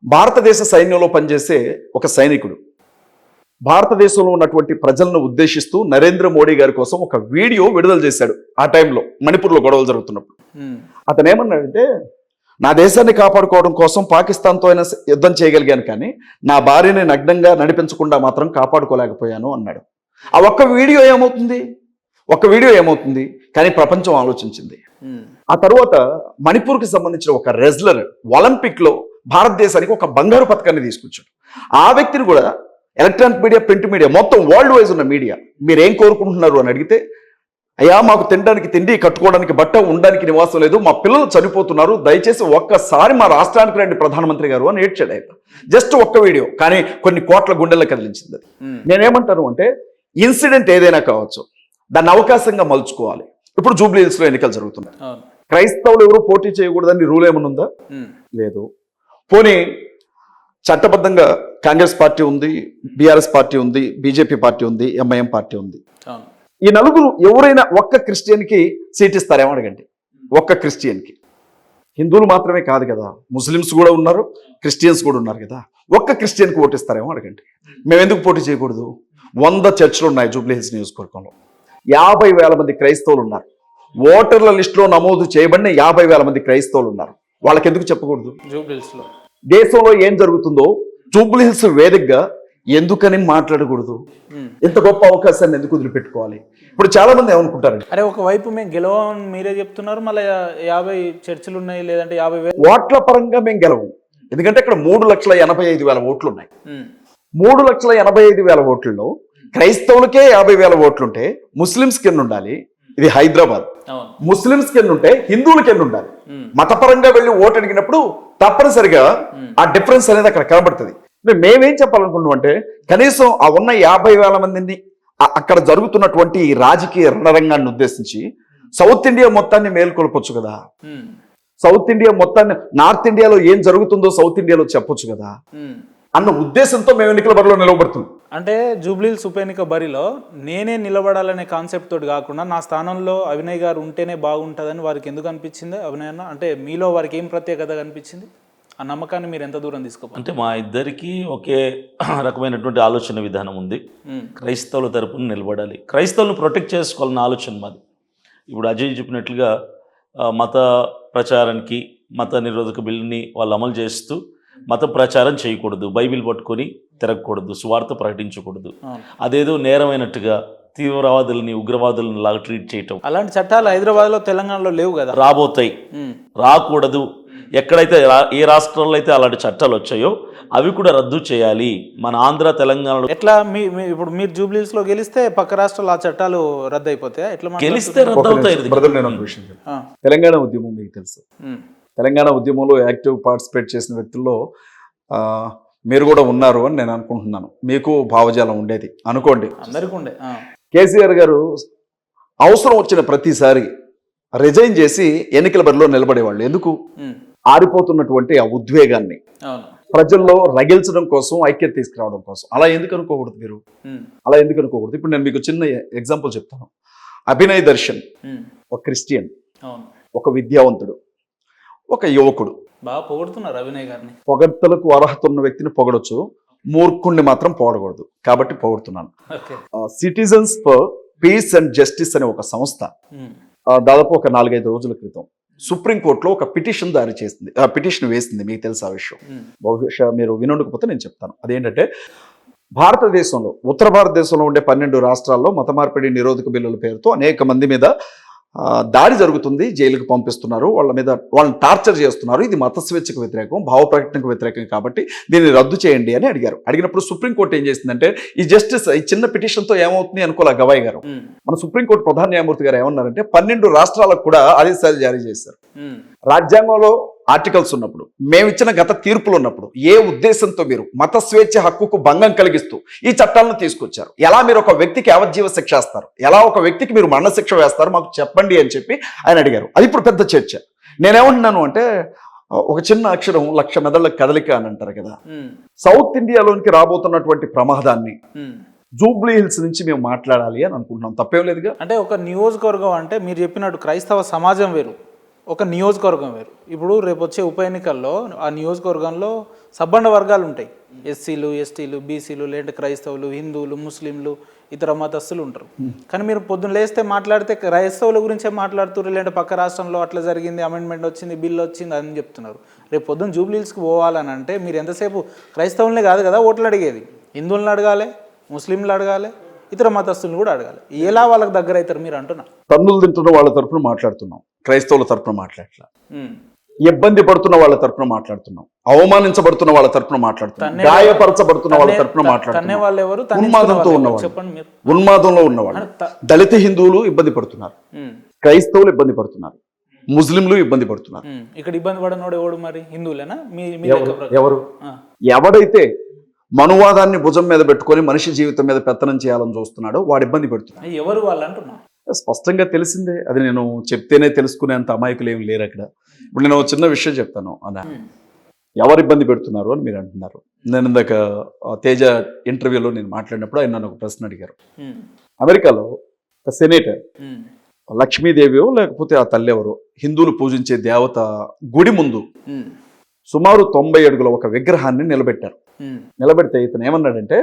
భారతదేశ సైన్యంలో పనిచేసే ఒక సైనికుడు భారతదేశంలో ఉన్నటువంటి ప్రజలను ఉద్దేశిస్తూ నరేంద్ర మోడీ గారి కోసం ఒక వీడియో విడుదల చేశాడు. ఆ టైంలో మణిపూర్లో గొడవలు జరుగుతున్నప్పుడు అతను ఏమన్నాడంటే, నా దేశాన్ని కాపాడుకోవడం కోసం పాకిస్తాన్తో అయినా యుద్ధం చేయగలిగాను, కానీ నా భార్యని నగ్నంగా నడిపించకుండా మాత్రం కాపాడుకోలేకపోయాను అన్నాడు. ఆ ఒక్క వీడియో ఏమవుతుంది కానీ ప్రపంచం ఆలోచించింది. ఆ తర్వాత మణిపూర్కి సంబంధించిన ఒక రెజ్లర్ ఒలింపిక్ లో భారతదేశానికి ఒక బంగారు పథకాన్ని తీసుకొచ్చాడు. ఆ వ్యక్తిని కూడా ఎలక్ట్రానిక్ మీడియా, ప్రింట్ మీడియా, మొత్తం వరల్డ్ వైజ్ ఉన్న మీడియా మీరేం కోరుకుంటున్నారు అని అడిగితే, అయ్యా మాకు తినడానికి తిండి, కట్టుకోవడానికి బట్ట, ఉండడానికి నివాసం లేదు, మా పిల్లలు చనిపోతున్నారు, దయచేసి ఒక్కసారి మా రాష్ట్రానికి రండి ప్రధానమంత్రి గారు అని ఏడ్చాడు ఆయన. జస్ట్ ఒక్క వీడియో, కానీ కొన్ని కోట్ల గుండెల్లో కదిలించింది. నేనేమంటాను అంటే, ఇన్సిడెంట్ ఏదైనా కావచ్చు, దాన్ని అవకాశంగా మలుచుకోవాలి. ఇప్పుడు జూబ్లీ హిల్స్ లో ఎన్నికలు జరుగుతున్నాయి. క్రైస్తవులు ఎవరు పోటీ చేయకూడదని రూల్ ఏమైనా ఉందా? లేదు. పోనీ చట్టబద్ధంగా కాంగ్రెస్ పార్టీ ఉంది, బీఆర్ఎస్ పార్టీ ఉంది, బీజేపీ పార్టీ ఉంది, ఎంఐఎం పార్టీ ఉంది. ఈ నలుగురు ఎవరైనా ఒక్క క్రిస్టియన్కి సీట్ ఇస్తారేమో అడగండి. ఒక్క క్రిస్టియన్కి. హిందువులు మాత్రమే కాదు కదా, ముస్లిమ్స్ కూడా ఉన్నారు, క్రిస్టియన్స్ కూడా ఉన్నారు కదా. ఒక్క క్రిస్టియన్కి ఓటిస్తారేమో అడగండి. మేము ఎందుకు పోటీ చేయకూడదు? 100 చర్చిలు ఉన్నాయి జూబ్లీ హిల్స్ నియోజకవర్గంలో. 50,000 మంది క్రైస్తవులు ఉన్నారు. ఓటర్ల లిస్టులో నమోదు చేయబడిన 50,000 మంది క్రైస్తవులు ఉన్నారు. వాళ్ళకి ఎందుకు చెప్పకూడదు? జూబ్లీ హిల్స్ లో దేశంలో ఏం జరుగుతుందో జూబ్లీ హిల్స్ వేదికగా ఎందుకని మాట్లాడకూడదు? ఇంత గొప్ప అవకాశాన్ని ఎందుకు వదిలిపెట్టుకోవాలి? ఇప్పుడు చాలా మంది ఏమనుకుంటారు, అరే ఒకవైపు మేము గెలవని మీరే చెప్తున్నారు, మళ్ళీ 50 చర్చిలు ఉన్నాయి, లేదంటే 50,000 ఓట్ల పరంగా మేము గెలవు. ఎందుకంటే ఇక్కడ 3,85,000 ఓట్లు ఉన్నాయి. 3,85,000 ఓట్లలో క్రైస్తవులకే 50,000 ఓట్లుంటే ముస్లిమ్స్ కింద ఉండాలి. ఇది హైదరాబాద్. ముస్లిమ్స్ కింద ఉంటే హిందువుల కింద ఉండాలి. మతపరంగా వెళ్ళి ఓటు అడిగినప్పుడు తప్పనిసరిగా ఆ డిఫరెన్స్ అనేది అక్కడ కనబడుతుంది. మేమేం చెప్పాలనుకుంటున్నాం అంటే, కనీసం ఆ ఉన్న 50,000 మందిని అక్కడ జరుగుతున్నటువంటి రాజకీయ రణరంగాన్ని ఉద్దేశించి సౌత్ ఇండియా మొత్తాన్ని మేల్కొల్పొచ్చు కదా. సౌత్ ఇండియా మొత్తాన్ని, నార్త్ ఇండియాలో ఏం జరుగుతుందో సౌత్ ఇండియాలో చెప్పొచ్చు కదా అన్న ఉద్దేశంతో మేము ఎన్నికల బరిలో నిలబడుతున్నాం. అంటే జూబ్లీ హిల్స్ ఉప ఎన్నిక బరిలో నేనే నిలబడాలనే కాన్సెప్ట్ తోటి కాకుండా నా స్థానంలో అభినయ్ గారు ఉంటేనే బాగుంటుందని వారికి ఎందుకు అనిపించింది? అభినయ్ అన్న అంటే మీలో వారికి ఏం ప్రత్యేకత కనిపించింది? ఆ నమ్మకాన్ని మీరు ఎంత దూరం తీసుకోవాలి? అంటే మా ఇద్దరికి ఒకే రకమైనటువంటి ఆలోచన విధానం ఉంది. క్రైస్తవుల తరపున నిలబడాలి, క్రైస్తవులను ప్రొటెక్ట్ చేసుకోవాలన్న ఆలోచన మాది. ఇప్పుడు అజయ్ చెప్పినట్లుగా మత ప్రచారానికి, మత నిరోధక బిల్లుని వాళ్ళు అమలు చేస్తూ మత ప్రచారం చేయకూడదు, బైబిల్ పట్టుకొని తిరగకూడదు, సువార్త ప్రకటించకూడదు, అదేదో నేరమైనట్టుగా తీవ్రవాదులని, ఉగ్రవాదులను లాగా ట్రీట్ చేయటం. అలాంటి చట్టాలు హైదరాబాద్లో, తెలంగాణలో లేవు కదా. రాబోతాయి, రాకూడదు. ఎక్కడైతే ఏ రాష్ట్రాల్లో అయితే అలాంటి చట్టాలు వచ్చాయో అవి కూడా రద్దు చేయాలి. మన ఆంధ్ర, తెలంగాణలో ఎట్లా ఇప్పుడు మీరు జూబ్లీ హిల్స్ లో గెలిస్తే పక్క రాష్ట్రాలు ఆ చట్టాలు రద్దు అయిపోతాయి? ఎట్లా గెలిస్తే రద్దు అవుతాయి. తెలంగాణ ఉద్యమం మీకు తెలుసు. తెలంగాణ ఉద్యమంలో యాక్టివ్ పార్టిసిపేట్ చేసిన వ్యక్తుల్లో మీరు కూడా ఉన్నారు అని నేను అనుకుంటున్నాను. మీకు భావజాలం ఉండేది అనుకోండి, అందరికీ ఉండే. కేసీఆర్ గారు అవసరం వచ్చిన ప్రతిసారి రిజైన్ చేసి ఎన్నికల బరిలో నిలబడేవాళ్ళు. ఎందుకు? ఆరిపోతున్నటువంటి ఆ ఉద్వేగాన్ని ప్రజల్లో రగిల్చడం కోసం, ఐక్యత తీసుకురావడం కోసం. అలా ఎందుకు అనుకోకూడదు మీరు? అలా ఎందుకు అనుకోకూడదు? ఇప్పుడు నేను మీకు చిన్న ఎగ్జాంపుల్ చెప్తాను. అభినయ్ దర్శన్ ఒక క్రిస్టియన్, ఒక విద్యావంతుడు, ఒక యువకుడు. బాగా పొగుడుతున్నారు అభినయ్ గారిని. పొగడ్తలకు అర్హత ఉన్న వ్యక్తిని పొగడొచ్చు, మూర్ఖుణ్ణి మాత్రం పొగడకూడదు. కాబట్టి పొగుడుతున్నాను. Citizens for peace and justice అనే ఒక సంస్థ దాదాపు ఒక 4-5 రోజుల క్రితం సుప్రీంకోర్టులో ఒక పిటిషన్ దారి చేసింది, పిటిషన్ వేసింది. మీకు తెలుసు ఆ విషయం. బహుశా మీరు వినకపోతే నేను చెప్తాను. అదేంటంటే, భారతదేశంలో, ఉత్తర భారతదేశంలో ఉండే 12 రాష్ట్రాల్లో మత మార్పిడి నిరోధక బిల్లుల పేరుతో అనేక మంది మీద దాడి జరుగుతుంది, జైలుకు పంపిస్తున్నారు, వాళ్ళని టార్చర్ చేస్తున్నారు. ఇది మత స్వేచ్ఛకు వ్యతిరేకం, భావ ప్రకటనకు వ్యతిరేకం, కాబట్టి దీన్ని రద్దు చేయండి అని అడిగారు. అడిగినప్పుడు సుప్రీంకోర్టు ఏం చేసిందంటే, ఈ జస్టిస్ ఈ చిన్న పిటిషన్తో ఏమవుతుంది అనుకోలే గవాయ్ గారు. మన సుప్రీంకోర్టు ప్రధాన న్యాయమూర్తి గారు ఏమన్నారంటే, 12 రాష్ట్రాలకు కూడా ఆదేశాలు జారీ చేశారు. రాజ్యాంగంలో ఆర్టికల్స్ ఉన్నప్పుడు, మేమిచ్చిన గత తీర్పులు ఉన్నప్పుడు, ఏ ఉద్దేశంతో మీరు మత స్వేచ్ఛ హక్కుకు భంగం కలిగిస్తూ ఈ చట్టాలను తీసుకొచ్చారు? ఎలా మీరు ఒక వ్యక్తికి యావజ్జీవ శిక్ష వేస్తారు? ఎలా ఒక వ్యక్తికి మీరు మరణశిక్ష వేస్తారు? మాకు చెప్పండి అని చెప్పి ఆయన అడిగారు. అది ఇప్పుడు పెద్ద చర్చ. నేనేమంటున్నాను అంటే, ఒక చిన్న అక్షరం 1,00,000 మెదళ్ళ కదలిక అని అంటారు కదా. సౌత్ ఇండియాలోనికి రాబోతున్నటువంటి ప్రమాదాన్ని జూబ్లీ హిల్స్ నుంచి మేము మాట్లాడాలి అని అనుకుంటున్నాం. తప్పేం లేదుగా. అంటే ఒక నియోజకవర్గం అంటే మీరు చెప్పినట్టు క్రైస్తవ సమాజం వేరు, ఒక నియోజకవర్గం వేరు. ఇప్పుడు రేపు వచ్చే ఉప ఎన్నికల్లో ఆ నియోజకవర్గంలో సబ్బండ వర్గాలు ఉంటాయి, ఎస్సీలు, ఎస్టీలు, బీసీలు, లేదంటే క్రైస్తవులు, హిందువులు, ముస్లింలు, ఇతర మతస్థులు ఉంటారు. కానీ మీరు పొద్దున్న లేస్తే మాట్లాడితే క్రైస్తవుల గురించే మాట్లాడుతున్నారు, లేదంటే పక్క రాష్ట్రంలో అట్లా జరిగింది, అమెండ్మెంట్ వచ్చింది, బిల్ వచ్చింది అని చెప్తున్నారు. రేపు పొద్దున్న జూబ్లీహిల్స్కి పోవాలని అంటే మీరు ఎంతసేపు క్రైస్తవులనే కాదు కదా ఓట్లు అడిగేది, హిందువులను అడగాలి, ముస్లింలు అడగాలి, ఇతర మతస్థులను కూడా అడగాలి. ఎలా వాళ్ళకి దగ్గర అవుతారు మీరు అంటున్నా? తన్నులు తింటున్న వాళ్ళ తరపున మాట్లాడుతున్నాం, క్రైస్తవుల తరపున మాట్లాడట్లా. ఇబ్బంది పడుతున్న వాళ్ళ తరపున మాట్లాడుతున్నాం, అవమానించబడుతున్న వాళ్ళ తరపున మాట్లాడుతున్నాం, గాయపరచబడుతున్న వాళ్ళ తరపున మాట్లాడుతున్నాం, ఉన్మాదంతో ఉన్నవాళ్ళు, ఉన్మాదంలో ఉన్నవాళ్ళు, దళిత హిందువులు ఇబ్బంది పడుతున్నారు, క్రైస్తవులు ఇబ్బంది పడుతున్నారు, ముస్లింలు ఇబ్బంది పడుతున్నారు. ఇక్కడ ఇబ్బంది పడినోడు ఎవడు మరి? హిందువులేనా? ఎవరు? ఎవడైతే మనువాదాన్ని భుజం మీద పెట్టుకొని మనిషి జీవితం మీద పెత్తనం చేయాలని చూస్తున్నాడో వాడు ఇబ్బంది పెడుతున్నాడు. ఎవరు వాళ్ళు అంటున్నా? స్పష్టంగా తెలిసిందే, అది నేను చెప్తేనే తెలుసుకునేంత అమాయకులు ఏమి లేరు అక్కడ. ఇప్పుడు నేను చిన్న విషయం చెప్తాను అన్న, ఎవరు ఇబ్బంది పెడుతున్నారు అని మీరు అంటున్నారు. నేను ఇందాక తేజ ఇంటర్వ్యూలో నేను మాట్లాడినప్పుడు ఆయన నన్ను ఒక ప్రశ్న అడిగారు. అమెరికాలో ఒక సెనేటర్ లక్ష్మీదేవియో లేకపోతే ఆ తల్లి ఎవరో హిందువులు పూజించే దేవత గుడి ముందు సుమారు 90 అడుగుల ఒక విగ్రహాన్ని నిలబెట్టారు. నిలబెడితే ఇతను ఏమన్నాడంటే,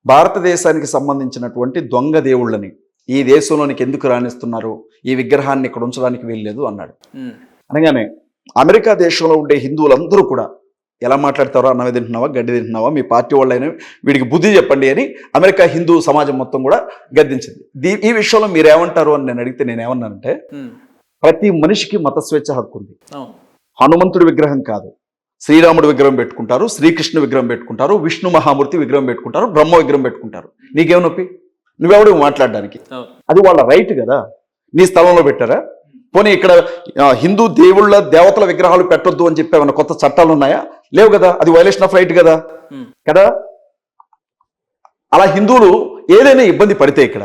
భారతదేశానికి సంబంధించినటువంటి దొంగ దేవుళ్ళని ఈ దేశంలోనికి ఎందుకు రాణిస్తున్నారు, ఈ విగ్రహాన్ని ఇక్కడ ఉంచడానికి వీల్లేదు అన్నాడు. అనగానే అమెరికా దేశంలో ఉండే హిందువులందరూ కూడా ఎలా మాట్లాడతారో, అన్నవి తింటున్నావా, గడ్డి తింటున్నావా, మీ పార్టీ వాళ్ళైనా వీడికి బుద్ధి చెప్పండి అని అమెరికా హిందూ సమాజం మొత్తం కూడా గద్దించింది. ఈ విషయంలో మీరేమంటారు అని నేను అడిగితే నేనేమన్నానంటే, ప్రతి మనిషికి మత స్వేచ్ఛ హక్కు ఉంది. హనుమంతుడి విగ్రహం కాదు, శ్రీరాముడి విగ్రహం పెట్టుకుంటారు, శ్రీకృష్ణ విగ్రహం పెట్టుకుంటారు, విష్ణు మహామూర్తి విగ్రహం పెట్టుకుంటారు, బ్రహ్మ విగ్రహం పెట్టుకుంటారు. నీకేం నొప్పి? నువ్వెవడు మాట్లాడడానికి? అది వాళ్ళ రైట్ కదా. నీ స్థలంలో పెట్టారా? పోనీ ఇక్కడ హిందూ దేవుళ్ళ దేవతల విగ్రహాలు పెట్టొద్దు అని చెప్పి ఏమైనా కొత్త చట్టాలు ఉన్నాయా? లేవు కదా. అది వైలేషన్ ఆఫ్ రైట్ కదా కదా. అలా హిందువులు ఏదైనా ఇబ్బంది పడితే, ఇక్కడ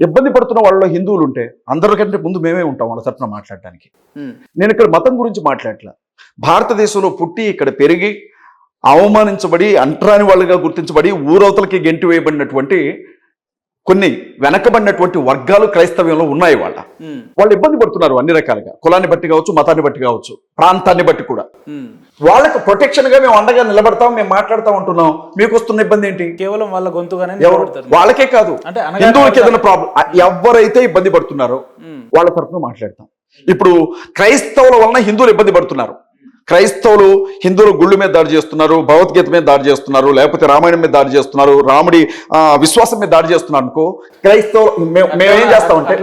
ఇబ్బంది పడుతున్న వాళ్ళలో హిందువులు ఉంటే అందరికంటే ముందు మేమే ఉంటాం వాళ్ళ తరపున మాట్లాడడానికి. నేను ఇక్కడ మతం గురించి మాట్లాడట్లా. భారతదేశంలో పుట్టి ఇక్కడ పెరిగి అవమానించబడి అంటరాని వాళ్ళుగా గుర్తించబడి ఊరవతలకి గెంటి వేయబడినటువంటి కొన్ని వెనకబడినటువంటి వర్గాలు క్రైస్తవ్యంలో ఉన్నాయి. వాళ్ళు ఇబ్బంది పడుతున్నారు అన్ని రకాలుగా, కులాన్ని బట్టి కావచ్చు, మతాన్ని బట్టి కావచ్చు, ప్రాంతాన్ని బట్టి కూడా. వాళ్ళకు ప్రొటెక్షన్ గా మేము అండగా నిలబడతాం, మేము మాట్లాడతాం అంటున్నాం. మీకు వస్తున్న ఇబ్బంది ఏంటి? కేవలం వాళ్ళ గొంతుగానే వాళ్ళకే కాదు, హిందువులకి ఏదైనా ప్రాబ్లం, ఎవరైతే ఇబ్బంది పడుతున్నారో వాళ్ళ తరఫున మాట్లాడతాం. ఇప్పుడు క్రైస్తవుల వలన హిందువులు ఇబ్బంది పడుతున్నారు. క్రైస్తవులు హిందువులు గుళ్ళు మీద దాడి చేస్తున్నారు, భగవద్గీత మీద దాడి చేస్తున్నారు, లేకపోతే రామాయణం మీద దాడి చేస్తున్నారు, రాముడి విశ్వాసం మీద దాడి చేస్తున్నారు అనుకో, క్రైస్తవులు మేమేం చేస్తామంటే,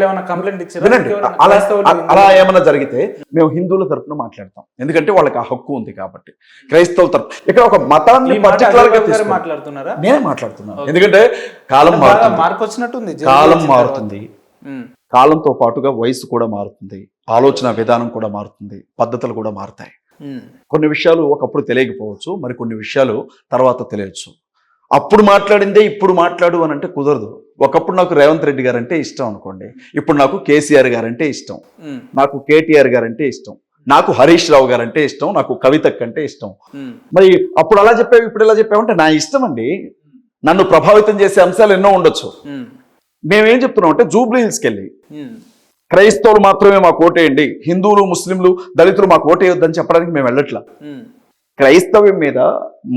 అలా ఏమన్నా జరిగితే మేము హిందువుల తరపున మాట్లాడతాం. ఎందుకంటే వాళ్ళకి ఆ హక్కు ఉంది కాబట్టి. క్రైస్తవుల తరపు ఇక్కడ ఒక మతాన్ని పర్టికులర్ గా మాట్లాడుతున్నారా? నేనే మాట్లాడుతున్నాను. ఎందుకంటే కాలం మార్పు వచ్చినట్టుంది, కాలం మారుతుంది, కాలంతో పాటుగా వయసు కూడా మారుతుంది, ఆలోచన విధానం కూడా మారుతుంది, పద్ధతులు కూడా మారుతాయి. కొన్ని విషయాలు ఒకప్పుడు తెలియకపోవచ్చు, మరి కొన్ని విషయాలు తర్వాత తెలియచ్చు. అప్పుడు మాట్లాడిందే ఇప్పుడు మాట్లాడు అని అంటే కుదరదు. ఒకప్పుడు నాకు రేవంత్ రెడ్డి గారంటే ఇష్టం అనుకోండి, ఇప్పుడు నాకు కేసీఆర్ గారంటే ఇష్టం, నాకు కేటీఆర్ గారంటే ఇష్టం, నాకు హరీష్ రావు గారంటే ఇష్టం, నాకు కవితక్ అంటే ఇష్టం. మరి అప్పుడు అలా చెప్పావు, ఇప్పుడు ఇలా చెప్పావంటే నా ఇష్టం అండి. నన్ను ప్రభావితం చేసే అంశాలు ఎన్నో ఉండొచ్చు. మేమేం చెప్తున్నాం అంటే, జూబ్లీహిల్స్కి వెళ్ళి క్రైస్తవులు మాత్రమే మాకు ఓటేయండి, హిందువులు, ముస్లింలు, దళితులు మాకు ఓటేయొద్దని చెప్పడానికి మేము వెళ్ళట్లా. క్రైస్తవ్యం మీద,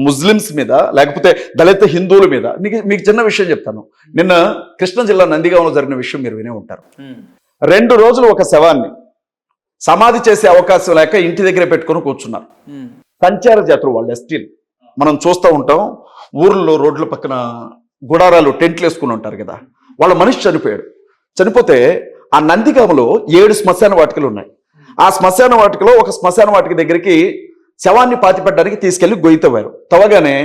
ముస్లిమ్స్ మీద, లేకపోతే దళిత హిందువుల మీద మీకు చిన్న విషయం చెప్తాను. నిన్న కృష్ణా జిల్లా నందిగాంలో జరిగిన విషయం మీరు వినే ఉంటారు. 2 రోజులు ఒక శవాన్ని సమాధి చేసే అవకాశం లేక ఇంటి దగ్గర పెట్టుకొని కూర్చున్నారు. సంచార జాతులు వాళ్ళు, ఎస్టీలు. మనం చూస్తూ ఉంటాం ఊర్లో రోడ్ల పక్కన గుడారాలు, టెంట్లు వేసుకుని ఉంటారు కదా. వాళ్ళ మనిషి చనిపోయాడు. చనిపోతే ఆ నందిగామలో 7 శ్మశాన వాటికలు ఉన్నాయి. ఆ శ్మశాన వాటికలో ఒక శ్మశాన వాటిక దగ్గరికి శవాన్ని పాతిపెట్టడానికి తీసుకెళ్లి గొయ్యి తవ్వారు. తవ్వగానే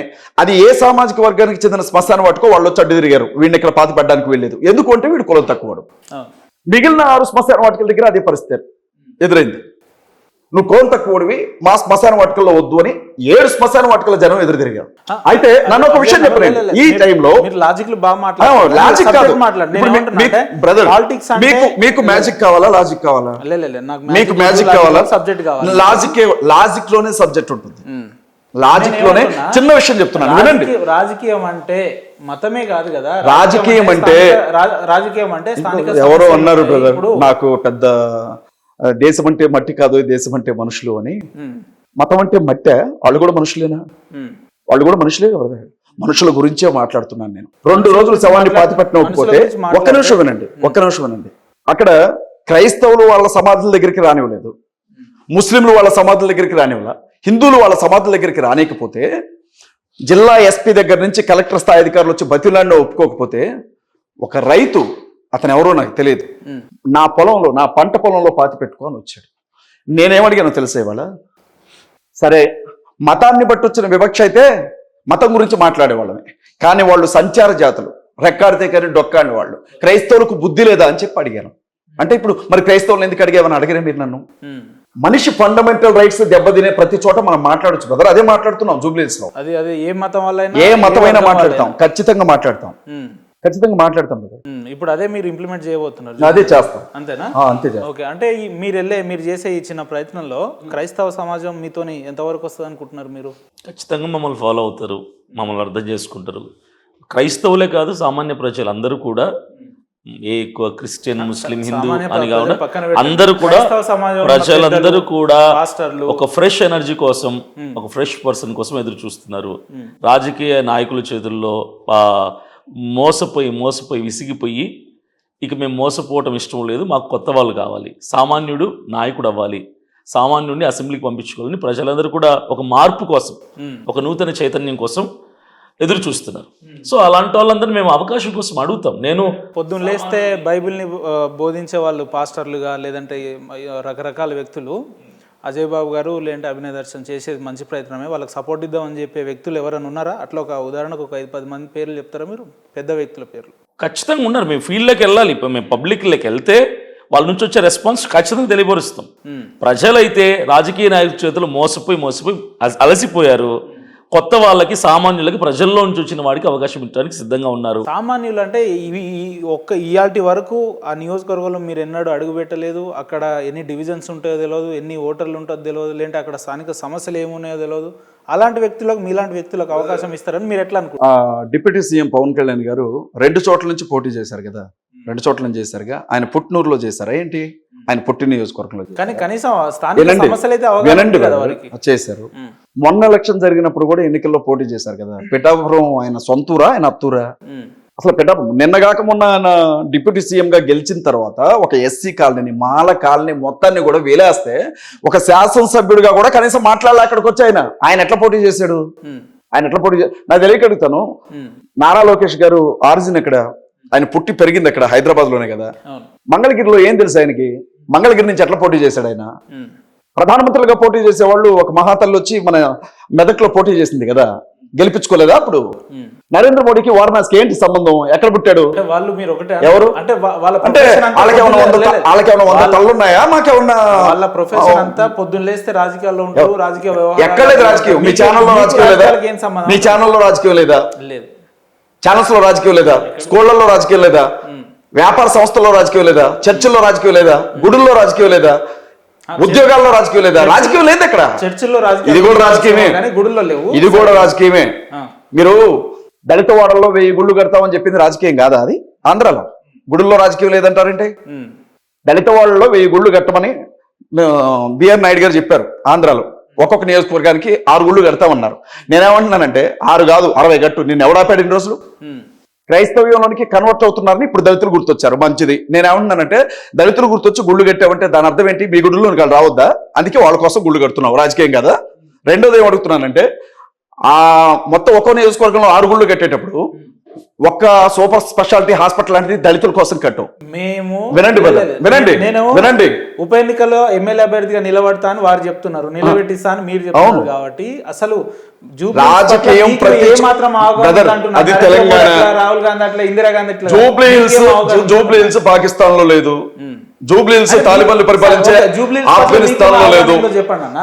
అది ఏ సామాజిక వర్గానికి చెందిన శ్మశాన వాటికో వాళ్ళు వచ్చి అడ్డు తిరిగారు. వీడిని ఇక్కడ పాతిపెట్టడానికి వెళ్ళలేదు. ఎందుకు అంటే వీడు కులం తక్కువడు. మిగిలిన 6 శ్మశాన వాటికల దగ్గర అదే పరిస్థితి ఎదురైంది. నువ్వు కులం తక్కువడివి, మా శ్మశాన వాటికల్లో వద్దు అని 7 శ్మశాన వాటికల జనం ఎదురు తిరిగారు. అయితే నన్ను ఒక విషయం చెప్పలేదు. ఈ టైంలో లాజిక్ కాదు బ్రదర్, మీకు మ్యాజిక్ కావాలా, లాజిక్ కావాలా? మీకు మ్యాజిక్ కావాలా? లాజిక్ లోనే సబ్జెక్ట్ ఉంటుంది. లాజిక్ లోనే చిన్న విషయం చెప్తున్నాను వినండి. రాజకీయం అంటే మతమే కాదు కదా. రాజకీయం అంటే ఎవరో అన్నారు బ్రదర్, నాకు పెద్ద దేశం అంటే మట్టి కాదు, దేశం అంటే మనుషులు అని. మతం అంటే మట్టె, వాళ్ళు కూడా మనుషులేనా? వాళ్ళు కూడా మనుషులే కదా. మనుషుల గురించే మాట్లాడుతున్నాను నేను. 2 రోజులు శవాన్ని పాతిపెట్టిన ఒప్పుకోతే ఒక్క నిమిషం వినండి. అక్కడ క్రైస్తవులు వాళ్ళ సమాధుల దగ్గరికి రానివ్వలేదు, ముస్లింలు వాళ్ళ సమాధుల దగ్గరికి రానివ్వలే, హిందువులు వాళ్ళ సమాధుల దగ్గరికి రానికపోతే, జిల్లా ఎస్పీ దగ్గర నుంచి కలెక్టర్ స్థాయి అధికారులు వచ్చి బతిలాడిన ఒప్పుకోకపోతే, ఒక రైతు, అతను ఎవరో నాకు తెలియదు, నా పొలంలో, నా పంట పొలంలో పాతి పెట్టుకొని వచ్చాడు. నేనేమడిగానో తెలిసే వాళ్ళ, సరే మతాన్ని బట్టి వచ్చిన వివక్ష అయితే మతం గురించి మాట్లాడేవాళ్ళమే, కానీ వాళ్ళు సంచార జాతులు, రెక్కాడితే కానీ డొక్కాని వాళ్ళు, క్రైస్తవులకు బుద్ధి లేదా అని చెప్పి అడిగాను. అంటే ఇప్పుడు మరి క్రైస్తవులు ఎందుకు అడిగేవని అడిగారే మీరు నన్ను? మనిషి ఫండమెంటల్ రైట్స్ దెబ్బతినే ప్రతి చోట మనం మాట్లాడొచ్చు బ్రదర్. అదే మాట్లాడుతున్నాం జూబ్లీస్ లో. ఏ మతం వల్ల ఏ మతమైనా మాట్లాడతాం, ఖచ్చితంగా మాట్లాడతాం బ్రదర్. ఇప్పుడు అదే మీరు ఇంప్లిమెంట్ చేయబోతున్నారు? అదే చేస్తాం. అంతేనా? అంతే. ఓకే. అంటే మీరు చేసే ఈ చిన్న ప్రయత్నంలో క్రైస్తవ సమాజం మీతోని ఎంతవరకు వస్తుంది అనుకుంటున్నారు మీరు? ఖచ్చితంగా మమ్మల్ని ఫాలో అవుతారు, మమ్మల్ని అర్థం చేసుకుంటారు. క్రైస్తవులే కాదు, సామాన్య ప్రజలు అందరూ కూడా, ఏ క్రిస్టియన్, ముస్లిం, హిందూ అని కాకుండా అందరూ కూడా, ప్రజలందరూ కూడా ఒక ఫ్రెష్ ఎనర్జీ కోసం, ఒక ఫ్రెష్ పర్సన్ కోసం ఎదురు చూస్తున్నారు. రాజకీయ నాయకుల చేతుల్లో మోసపోయి విసిగిపోయి, ఇక మేము మోసపోవటం ఇష్టం లేదు, మాకు కొత్త వాళ్ళు కావాలి, సామాన్యుడు నాయకుడు అవ్వాలి, సామాన్యుడిని అసెంబ్లీకి పంపించుకోవాలని ప్రజలందరూ కూడా ఒక మార్పు కోసం, ఒక నూతన చైతన్యం కోసం ఎదురు చూస్తున్నారు. సో అలాంటి వాళ్ళందరూ మేము అవకాశం కోసం అడుగుతాం. నేను పొద్దున్న లేస్తే బైబిల్ని బోధించే వాళ్ళు పాస్టర్లుగా, లేదంటే రకరకాల వ్యక్తులు, అజయ్ బాబు గారు లేదంటే అభినయ్ దర్శన్ చేసేది మంచి ప్రయత్నమే, వాళ్ళకి సపోర్ట్ ఇద్దామని చెప్పే వ్యక్తులు ఎవరైనా ఉన్నారా? అట్లా ఒక ఉదాహరణకు ఒక 5-10 మంది పేర్లు చెప్తారా మీరు? పెద్ద వ్యక్తుల పేర్లు ఖచ్చితంగా ఉన్నారు. మేము ఫీల్డ్లోకి వెళ్ళాలి. ఇప్పుడు మేము పబ్లిక్లోకి వెళ్తే వాళ్ళ నుంచి వచ్చే రెస్పాన్స్ ఖచ్చితంగా తెలియపరుస్తాం. ప్రజలైతే రాజకీయ నాయకుల చేతులు మోసపోయి అలసిపోయారు. కొత్త వాళ్ళకి, సామాన్యులకి, ప్రజల్లో నుంచి వచ్చిన వాడికి అవకాశం ఇవ్వడానికి సిద్ధంగా ఉన్నారు. సామాన్యులు అంటే ఇయాల్టి వరకు ఆ నియోజకవర్గంలో మీరు ఎన్నడూ అడుగు పెట్టలేదు, అక్కడ ఎన్ని డివిజన్స్ ఉంటాయో తెలియదు, ఎన్ని ఓటర్లు ఉంటుందో తెలియదు, లేదంటే అక్కడ స్థానిక సమస్యలు ఏమున్నాయో తెలియదు. అలాంటి వ్యక్తులకు, మీలాంటి వ్యక్తులకు అవకాశం ఇస్తారని మీరు ఎట్లా అనుకుంటున్నారు? డిప్యూటీ సీఎం పవన్ కళ్యాణ్ గారు 2 చోట్ల నుంచి పోటీ చేశారు కదా, 2 చోట్ల నుంచి చేశారుగా. ఆయన పుట్నూరులో చేశారా ఏంటి? ఆయన పుట్టిన నియోజకవర్గంలో కానీ కనీసం స్థానిక సమస్యలు అయితే అవగాహన చేశారు. మొన్న ఎలక్షన్ జరిగినప్పుడు కూడా ఎన్నికల్లో పోటీ చేశారు కదా. పిఠాపురం ఆయన సొంతూరా, ఆయన అత్తూరా? అసలు పిఠాపురం నిన్నగాక మొన్న ఆయన డిప్యూటీ సీఎం గా గెలిచిన తర్వాత ఒక ఎస్సీ కాలనీ, మాల కాలనీ మొత్తాన్ని కూడా వేలేస్తే ఒక శాసనసభ్యుడిగా కూడా కనీసం మాట్లాడాలి. అక్కడికి వచ్చి ఆయన ఎట్లా పోటీ చేశాడు? నాకు తెలియక అడుగుతాను. నారా లోకేష్ గారు ఆరిజిన్ ఎక్కడ? ఆయన పుట్టి పెరిగింది అక్కడ హైదరాబాద్ లోనే కదా. మంగళగిరిలో ఏం తెలుసు ఆయనకి? మంగళగిరి నుంచి ఎట్లా పోటీ చేశాడు ఆయన? ప్రధానమంత్రులుగా పోటీ చేసేవాళ్ళు, ఒక మహాతల్లి వచ్చి మన మెదక్లో పోటీ చేసింది కదా, గెలిపించుకోలేదా? అప్పుడు నరేంద్ర మోడీకి వారణాసికి ఏంటి సంబంధం? ఎక్కడ పుట్టాడు? ఎవరు అంటే వాళ్ళకేమన్నా 100 తల్లున్నాయా? మాకేమన్నా? వాళ్ళ ప్రొఫెషన్ అంతా పొద్దున్న లేస్తే రాజకీయాల్లో ఉంటారు, రాజకీయ ఎక్కడ లేదు రాజకీయం. మీ ఛానల్లో రాజకీయం లేదా? మీ ఛానల్లో రాజకీయం లేదా? ఛానల్స్ లో రాజకీయం లేదా? స్కూళ్లలో రాజకీయం లేదా? వ్యాపార సంస్థల్లో రాజకీయం లేదా? చర్చిల్లో రాజకీయం లేదా? గుడుల్లో రాజకీయం లేదా? ఉద్యోగాల్లో రాజకీయం లేదా? రాజకీయం లేదు ఇక్కడ. చర్చిల్లో ఇది కూడా రాజకీయమే, గుడుల్లో లేవు. ఇది కూడా రాజకీయమే. మీరు దళిత వాడల్లో 1000 గుళ్ళు కడతామని చెప్పింది రాజకీయం కాదా? అది ఆంధ్రాలో. గుడుల్లో రాజకీయం లేదంటారంటే, దళిత వాళ్ళలో 1000 గుళ్ళు కట్టమని బిఆర్ నాయుడు గారు చెప్పారు. ఆంధ్రాలో ఒక్కొక్క నియోజకవర్గానికి 6 గుళ్ళు కడతామన్నారు. నేనేమంటున్నానంటే 6 కాదు 60 కట్టు. నేను ఎవడాపాడు ఇన్ని రోజులు? క్రైస్తవ్యంలోనికి కన్వర్ట్ అవుతున్నారని ఇప్పుడు దళితులు గుర్తొచ్చారు. మంచిది. నేనేమంటున్నానంటే దళితులు గుర్తొచ్చి గుళ్ళు కట్టామంటే దాని అర్థం ఏంటి? మీ గుడిలోనికి వాళ్ళు రావద్దా? అందుకే వాళ్ళ కోసం గుళ్ళు కడుతున్నావు, రాజకీయం కదా. రెండోది ఏం అడుగుతున్నానంటే, మొత్తం ఒక్కో నియోజకవర్గంలో 6 గుళ్ళు కట్టేటప్పుడు ఒక్క సూపర్ స్పెషాలిటీ హాస్పిటల్ లాంటిది దళితుల కోసం కట్టాం. మేము వినండి. ఉప ఎన్నికల్లో ఎమ్మెల్యే అభ్యర్థిగా నిలబడతాను వారు చెప్తున్నారు, నిలబెట్టిస్తాను మీరు చెప్తున్నారు. కాబట్టి అసలు రాజకీయం అది తెలంగాణ, రాహుల్ గాంధీ అట్లా, ఇందిరాగాంధీ అట్లా. జూబ్లీ హిల్స్ పాకిస్తాన్ లో లేదు. జూబ్లీ హిల్స్ తాలిబాన్లు పరిపాలించే ఆఫ్ఘనిస్తాన్ లో లేదు.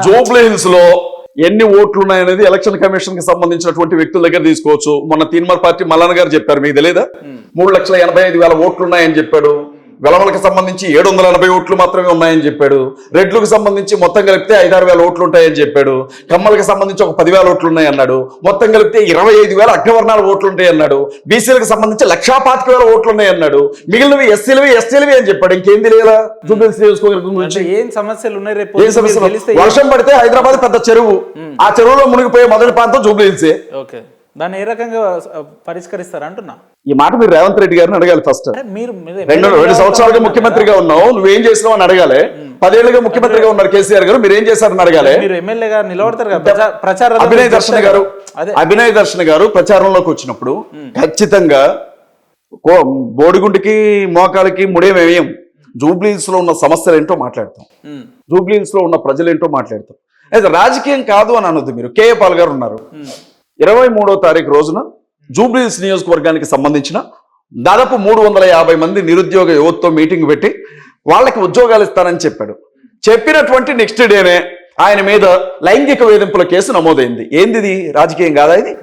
జూబ్లీ హిల్స్ లో ఎన్ని ఓట్లు ఉన్నాయనేది ఎలక్షన్ కమిషన్ కి సంబంధించినటువంటి వ్యక్తుల దగ్గర తీసుకోవచ్చు. మొన్న తీన్మార్ పార్టీ మల్లన్న గారు చెప్పారు, మీకు తెలియదా? 3,85,000 ఓట్లు ఉన్నాయని చెప్పాడు. వెలమలకు సంబంధించి 780 ఓట్లు మాత్రమే ఉన్నాయని చెప్పాడు. రెడ్లకు సంబంధించి మొత్తం కలిపితే 5-6 వేల ఓట్లు ఉంటాయని చెప్పాడు. కమ్మలకు సంబంధించి ఒక 10,000 ఓట్లు ఉన్నాయి అన్నాడు. మొత్తం కలిపితే 25,000 అగ్రవర్ణాల ఓట్లు ఉంటాయి అన్నాడు. బీసీలకు సంబంధించి 1,25,000 ఓట్లు ఉన్నాయి అన్నాడు. మిగిలినవి ఎస్సీలవి ఎస్టీలవి అని చెప్పాడు. ఇంకేం తెలియదా జూబ్లీహిల్స్ నియోజకవర్గం గురించి? ఏం సమస్యలు ఉన్నాయి రేపు ఏం సమస్య? వర్షం పడితే హైదరాబాద్ పెద్ద చెరువు, ఆ చెరువులో మునిగిపోయే మొదటి ప్రాంతం జూబ్లీహిల్సే. ఓకే, దాన్ని ఏ రకంగా పరిష్కరిస్తారు అంటున్నా. ఈ మాట మీరు రేవంత్ రెడ్డి గారిని అడగాలి ఫస్ట్. మీరు 2 సంవత్సరాలుగా ముఖ్యమంత్రిగా ఉన్నావు, నువ్వేం చేసినావు అని అడగాలి. 10 ఏళ్ళుగా ముఖ్యమంత్రిగా ఉన్నారు కేసీఆర్ గారు, మీరు ఏం చేశారని అడగాలి. మీరు ఎమ్మెల్యేగా నిలబడతారు కదా ప్రచార అభినయ్ దర్శన్ గారు ప్రచారంలోకి వచ్చినప్పుడు ఖచ్చితంగా బోడిగుండికి మోకాలకి ముడేమేయం జూబ్లీహిల్స్ లో ఉన్న సమస్యలు ఏంటో మాట్లాడతాం, జూబ్లీహిల్స్ లో ఉన్న ప్రజలు ఏంటో మాట్లాడతాం. అయితే రాజకీయం కాదు అని అనొద్దు. మీరు కేఏ పాల్ గారు ఉన్నారు, 23వ తారీఖు రోజున జూబ్లీహిల్స్ నియోజకవర్గానికి సంబంధించిన దాదాపు 350 మంది నిరుద్యోగ యువతతో మీటింగ్ పెట్టి వాళ్ళకి ఉద్యోగాలు ఇస్తానని చెప్పాడు. చెప్పినటువంటి నెక్స్ట్ డేనే ఆయన మీద లైంగిక వేధింపుల కేసు నమోదైంది. ఏంది ఇది? రాజకీయం కాదా ఇది?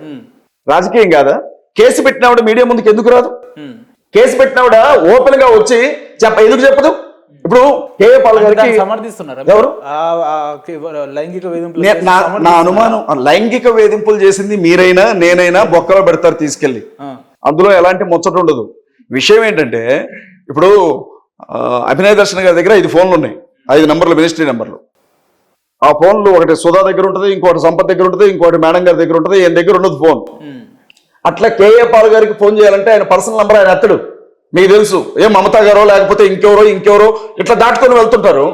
రాజకీయం కాదా? కేసు పెట్టినవాడు మీడియా ముందుకు ఎందుకు రాదు? కేసు పెట్టినవాడ ఓపెన్ గా వచ్చి ఎందుకు చెప్పదు? ఇప్పుడు కేఏ పాల్ గారికి సమర్థిస్తున్నారు ఎవరు? లైంగిక వేధింపులు. నా అనుమానం లైంగిక వేధింపులు చేసింది మీరైనా నేనైనా బొక్కలో పెడతారు తీసుకెళ్ళి, అందులో ఎలాంటి ముచ్చట ఉండదు. విషయం ఏంటంటే ఇప్పుడు అభినయ్ దర్శన్ గారి దగ్గర 5 ఫోన్లు ఉన్నాయి, 5 నంబర్లు, మినిస్ట్రీ నెంబర్లు. ఆ ఫోన్లు ఒకటి సుధా దగ్గర ఉంటుంది, ఇంకోటి సంపత్ దగ్గర ఉంటుంది, ఇంకోటి మేడం గారి దగ్గర ఉంటుంది, ఈయన దగ్గర ఉండదు ఫోన్. అట్లా కేఏ పాల్ గారికి ఫోన్ చేయాలంటే ఆయన పర్సనల్ నంబర్ ఆయన ఎత్తడు. మీకు తెలుసు, ఏం మమతా గారో లేకపోతే ఇంకెవరో ఇట్లా దాటుకొని వెళ్తుంటారు.